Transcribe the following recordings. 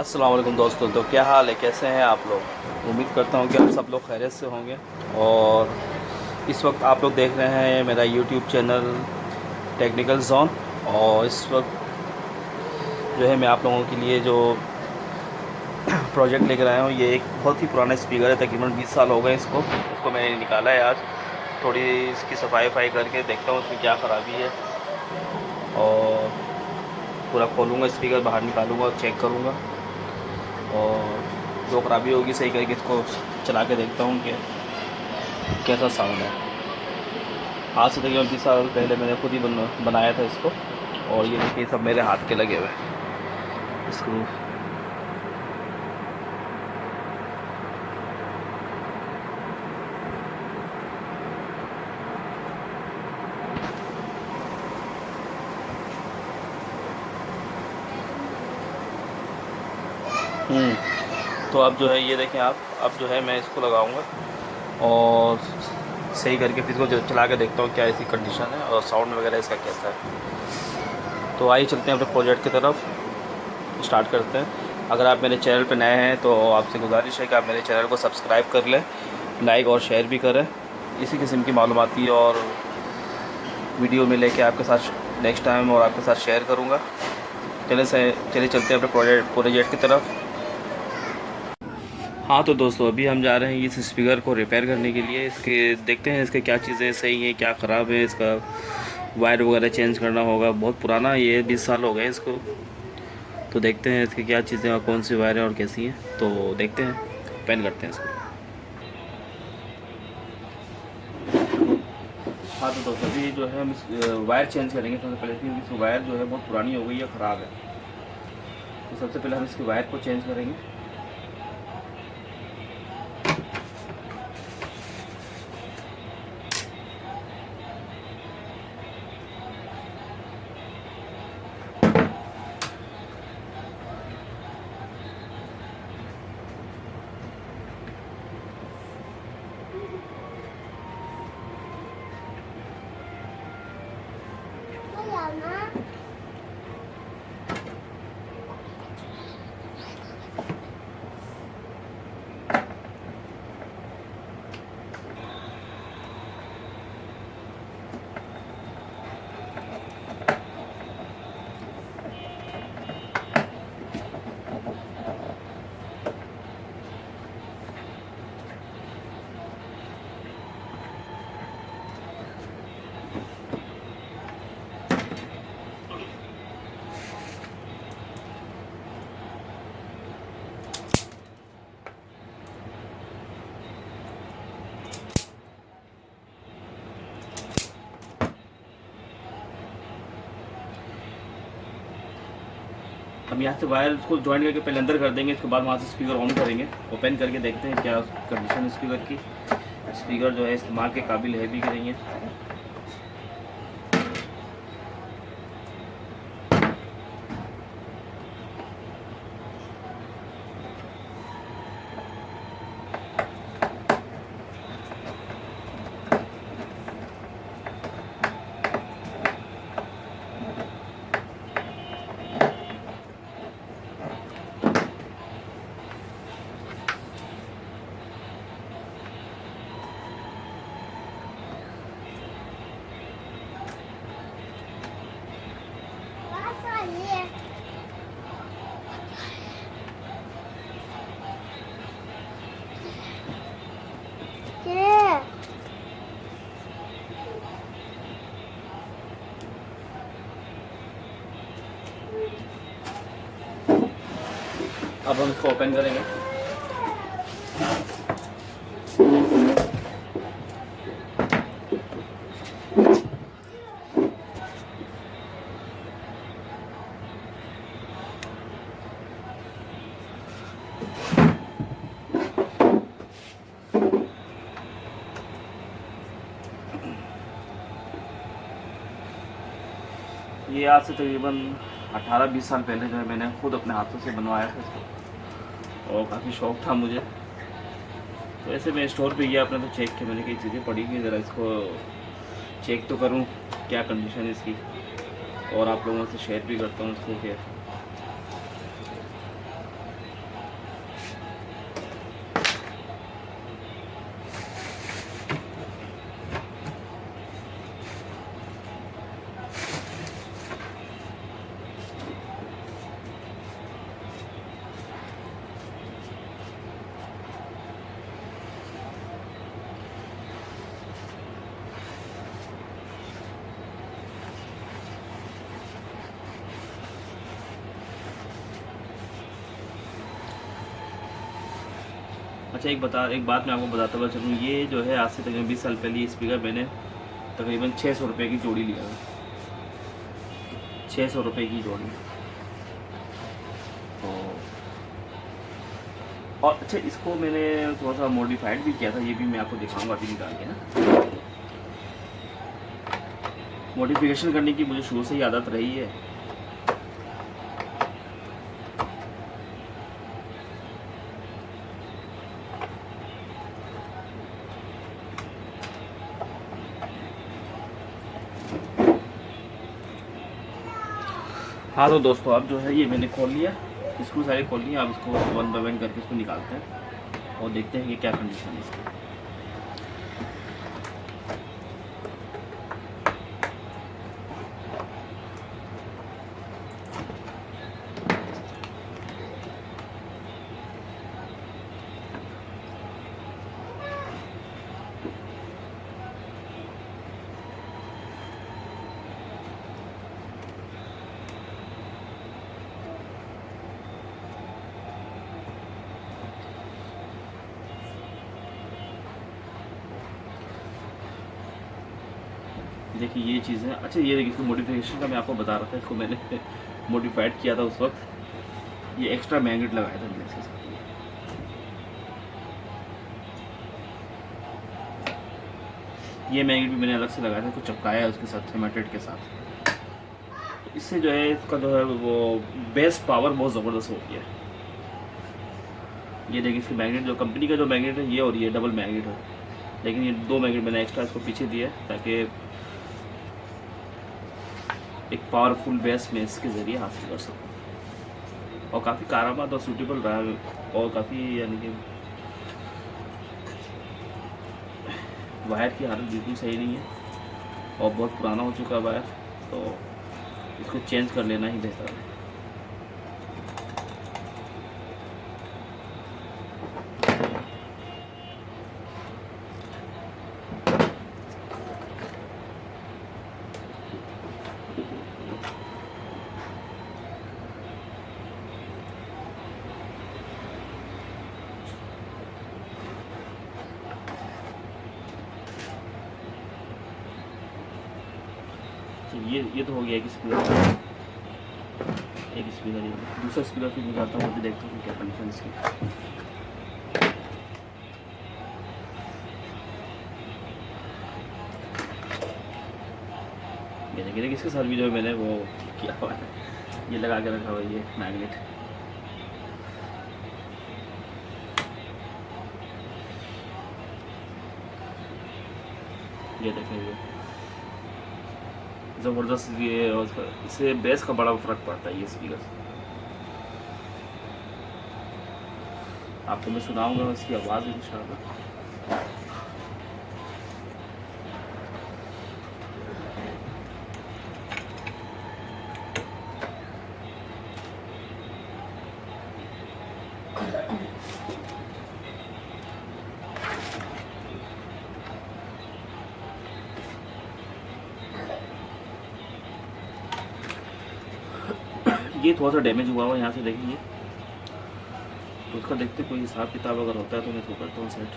अस्सलाम वालेकुम दोस्तों। तो क्या हाल है, कैसे हैं आप लोग। उम्मीद करता हूँ कि आप सब लोग खैरियत से होंगे। और इस वक्त आप लोग देख रहे हैं मेरा यूट्यूब चैनल टेक्निकल जोन। और इस वक्त जो है मैं आप लोगों के लिए जो प्रोजेक्ट लेकर आया हूँ, ये एक बहुत ही पुराना स्पीकर है। तकरीबन 20 साल हो गए इसको मैंने निकाला है आज। थोड़ी इसकी सफाई करके देखता हूँ इसमें क्या ख़राबी है, और पूरा खोलूँगा स्पीकर, बाहर निकालूँगा और चेक करूँगा, और जो ख़राबी होगी सही करके इसको चला के देखता हूँ कि कैसा साउंड है। आज से तकरीबन 20 साल पहले मैंने खुद ही बनाया था इसको। और ये देखिए सब मेरे हाथ के लगे हुए हैं स्क्रू। तो अब जो है ये देखें आप, अब जो है मैं इसको लगाऊंगा और सही करके फिर इसको चला के देखता हूँ क्या ऐसी कंडीशन है और साउंड वगैरह इसका कैसा है। तो आइए चलते हैं अपने प्रोजेक्ट की तरफ, स्टार्ट करते हैं। अगर आप मेरे चैनल पर नए हैं तो आपसे गुजारिश है कि आप मेरे चैनल को सब्सक्राइब कर लें, लाइक और शेयर भी करें। इसी किस्म की मालूमाती और वीडियो में लेके आपके साथ नेक्स्ट टाइम और आपके साथ शेयर करूँगा। चलिए चलते हैं अपने प्रोजेक्ट की तरफ। हाँ तो दोस्तों, अभी हम जा रहे हैं इस स्पीकर को रिपेयर करने के लिए। इसके देखते हैं इसके क्या चीज़ें सही हैं, क्या ख़राब है। इसका वायर वगैरह चेंज करना होगा, बहुत पुराना ये 20 साल हो गए इसको। तो देखते हैं इसकी क्या चीज़ें और कौन सी वायर है और कैसी हैं। तो देखते हैं, पेन करते हैं इसको। हाँ तो दोस्तों, अभी जो है हम वायर चेंज करेंगे सबसे पहले, क्योंकि इसकी वायर जो है बहुत पुरानी हो गई है, ख़राब है। तो सबसे पहले हम इसकी वायर को चेंज करेंगे। हम यहाँ से वायर को ज्वाइन करके पहले अंदर कर देंगे, इसके बाद वहाँ से स्पीकर ऑन करेंगे, ओपन करके देखते हैं क्या कंडीशन स्पीकर की। स्पीकर जो है इस्तेमाल के काबिल है भी कि नहीं है। अब हम इसको ओपन करेंगे। ये आज से तकरीबन 18-20 साल पहले जो है मैंने खुद अपने हाथों से बनवाया था इसको, और काफ़ी शौक़ था मुझे। तो ऐसे मैं स्टोर पे गया अपने, तो चेक किया मैंने, कई चीज़ें पड़ी कि ज़रा इसको चेक तो करूं क्या कंडीशन है इसकी, और आप लोगों से शेयर भी करता हूँ इसको। कि अच्छा एक बात मैं आपको बताता हुआ चलूँ, ये जो है आज से तकरीबन 20 साल पहले ये स्पीकर मैंने तकरीबन 600 रुपये की जोड़ी लिया था, 600 रुपये की जोड़ी। तो और अच्छा इसको मैंने थोड़ा सा मॉडिफाइड भी किया था, ये भी मैं आपको दिखाऊंगा अभी निकाल के ना। मॉडिफिकेशन करने की मुझे शुरू से ही आदत रही है। हाँ तो दोस्तों अब जो है ये मैंने खोल लिया, स्क्रू सारे खोल लिया। अब इसको वन बाय वन करके इसको निकालते हैं और देखते हैं कि क्या कंडीशन है इसकी। देखिए ये चीज़ है। अच्छा ये देखिए इसको मॉडिफिकेशन का मैं आपको बता रहा था, इसको मैंने मॉडिफाइड किया था उस वक्त। ये एक्स्ट्रा मैग्नेट लगाया था मैंने इसके साथ। ये मैग्नेट भी मैंने अलग से लगाया था, इसको चिपकाया है उसके साथ थर्माटेड के साथ। तो इससे जो है इसका जो है वो बेस पावर बहुत ज़बरदस्त हो गया है। ये देखिए इसके मैग्नेट, जो कंपनी का जो मैग्नेट है ये और ये डबल मैग्नेट है, लेकिन ये 2 मैग्नेट मैंने एक्स्ट्रा इसको पीछे दिया है ताकि एक पावरफुल बेस में इसके ज़रिए हासिल कर सकूँ। और काफ़ी कारामद और सूटेबल रहा है, और काफ़ी यानी कि वायर की हालत बिल्कुल सही नहीं है और बहुत पुराना हो चुका है वायर, तो इसको चेंज कर लेना ही बेहतर है। ये तो हो गया एक स्पीकर, ये दूसरा स्पीकर फिर निकालता हूँ, अभी देखता हूँ क्या कंडीशन इसकी। ये देखिए इसके साथ भी जो मैंने वो किया हुआ है, ये लगा के रखा हुआ है ये मैग्नेट। ये देखेंगे ज़बरदस्त ये, और इससे बेस का बड़ा फ़र्क पड़ता है ये स्पीकर से। आपको मैं सुनाऊंगा इसकी आवाज़ इंशाल्लाह। ये थोड़ा सा डैमेज हुआ हुआ यहाँ से देखेंगे, तो उसका देखते कोई हिसाब किताब अगर होता है तो मैं तो करता हूँ सेट।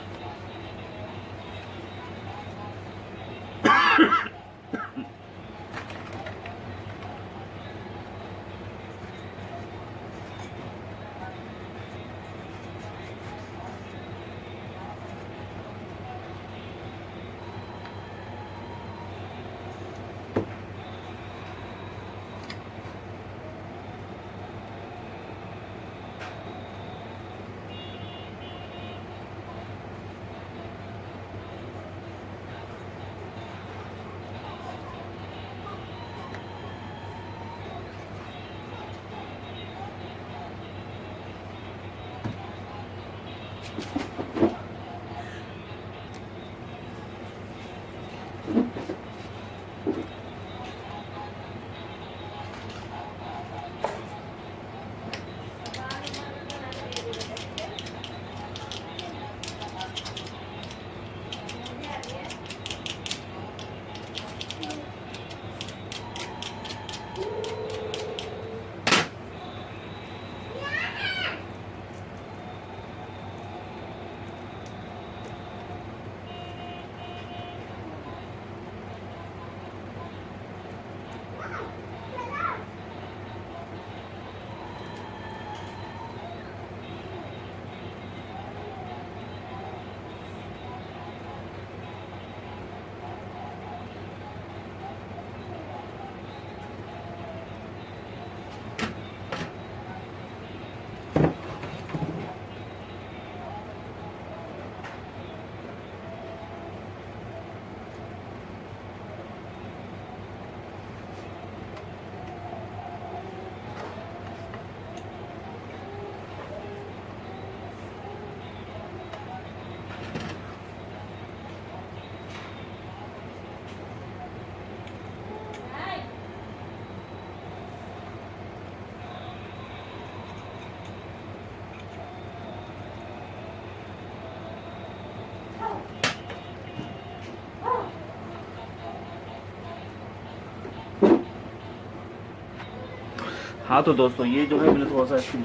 हाँ तो दोस्तों ये जो है मैंने थोड़ा सा इसकी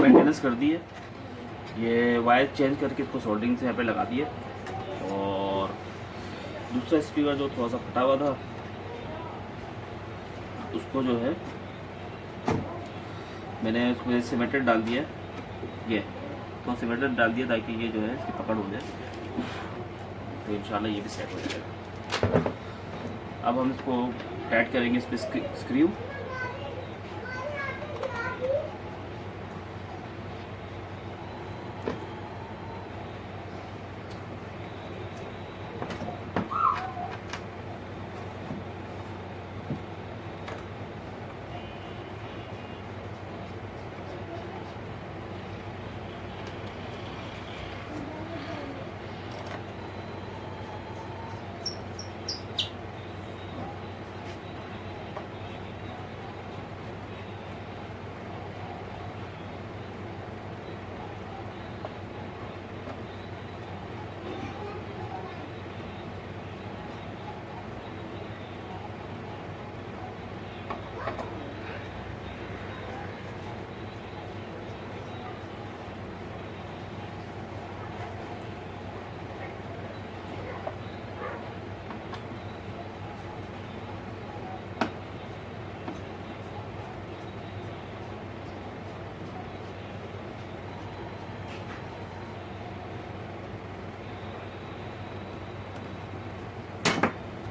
मेंटेनेंस कर दी है, ये वायर चेंज करके इसको सोल्डरिंग से यहाँ पे लगा दिया। और दूसरा स्पीकर जो थोड़ा सा फटा हुआ था उसको जो है मैंने उसमें सीमेंटेड डाल दिया, ये तो सीमेंटेड डाल दिया ताकि ये जो है इसकी पकड़ हो जाए, तो इंशाल्लाह ये भी सेट हो जाएगा। अब हम इसको टाइट करेंगे इस पर स्क्रू।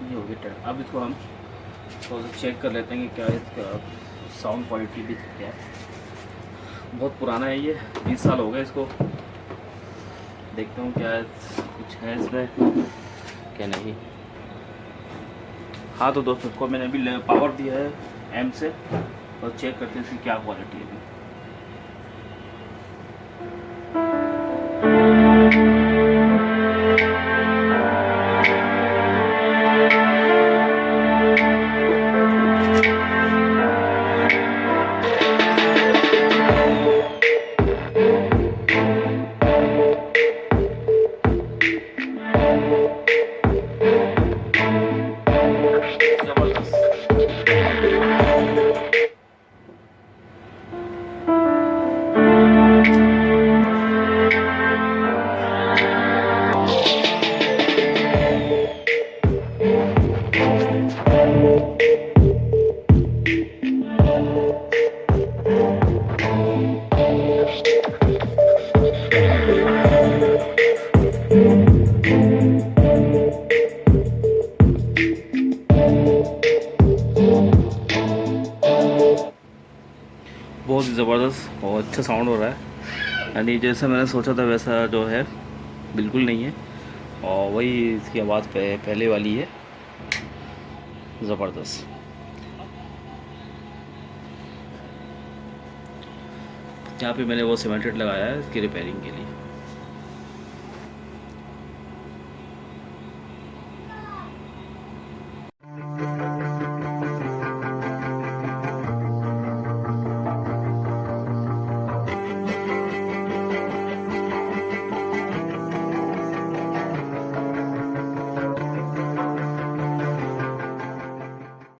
ये हो गया टाइट। अब इसको हम थोड़ा सा चेक कर लेते हैं कि क्या इसका साउंड क्वालिटी भी क्या है। बहुत पुराना है ये, 20 साल हो गए इसको। देखता हूँ क्या कुछ है इसमें क्या नहीं। हाँ तो दोस्तों इसको मैंने अभी पावर दिया है एम से, और चेक करते हैं इसकी क्या क्वालिटी है अभी। बहुत ही ज़बरदस्त और अच्छा साउंड हो रहा है, यानी जैसे मैंने सोचा था वैसा जो है बिल्कुल नहीं है, और वही इसकी आवाज़ पहले वाली है, ज़बरदस्त। यहाँ पे मैंने वो सीमेंटेड लगाया है इसकी रिपेयरिंग के लिए।